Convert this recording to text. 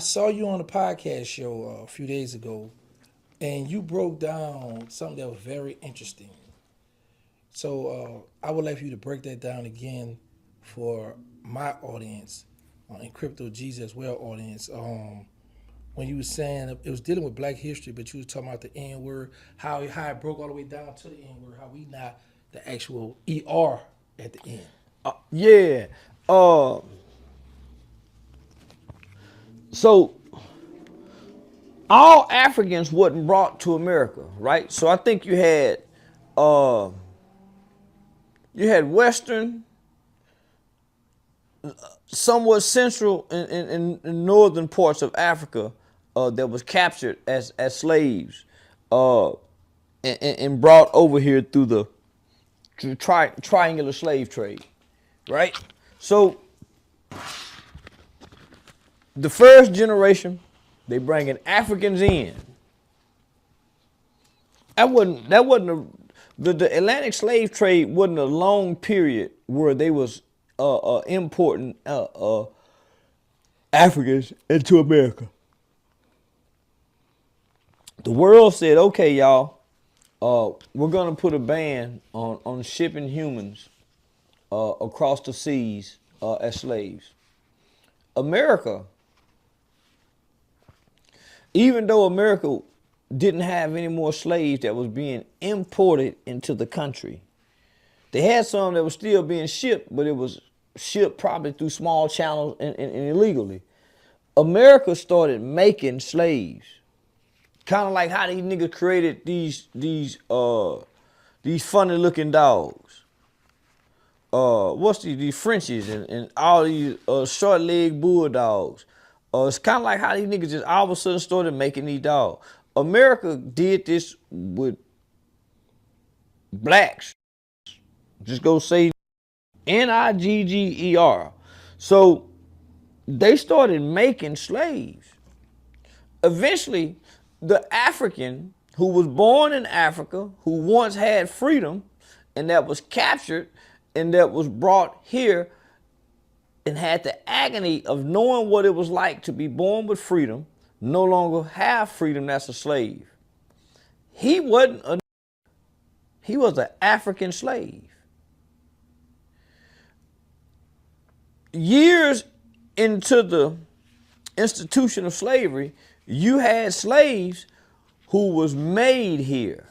I saw you on a podcast show a few days ago, and you broke down something that was very interesting. So I would like for you to break that down again for my audience and Crypto G's as well audience. When you were saying it was dealing with Black history, but you was talking about the N word, how it broke all the way down to the N word, how we not the actual at the end. Yeah. Uh, so all Africans wasn't brought to America, right? So I think uh, you had Western, somewhat central and northern parts of Africa that was captured as slaves uh, and brought over here through the triangular slave trade, right? So the first generation, they bringing Africans in. The Atlantic slave trade wasn't a long period where they was importing Africans into America. The world said, okay, y'all, we're gonna put a ban on shipping humans across the seas as slaves. America, even though America didn't have any more slaves that was being imported into the country, they had some that was still being shipped, but it was shipped probably through small channels and illegally. America started making slaves, kind of like how these niggas created these funny looking dogs. What's these Frenchies and all these short leg bulldogs. It's kind of like how these niggas just all of a sudden started making these dogs. America did this with blacks. Just go say Nigger. So they started making slaves. Eventually, the African who was born in Africa, who once had freedom, and that was captured and that was brought here and had the agony of knowing what it was like to be born with freedom, no longer have freedom, that's a slave. He wasn't a, he was an African slave. Years into the institution of slavery, you had slaves who was made here.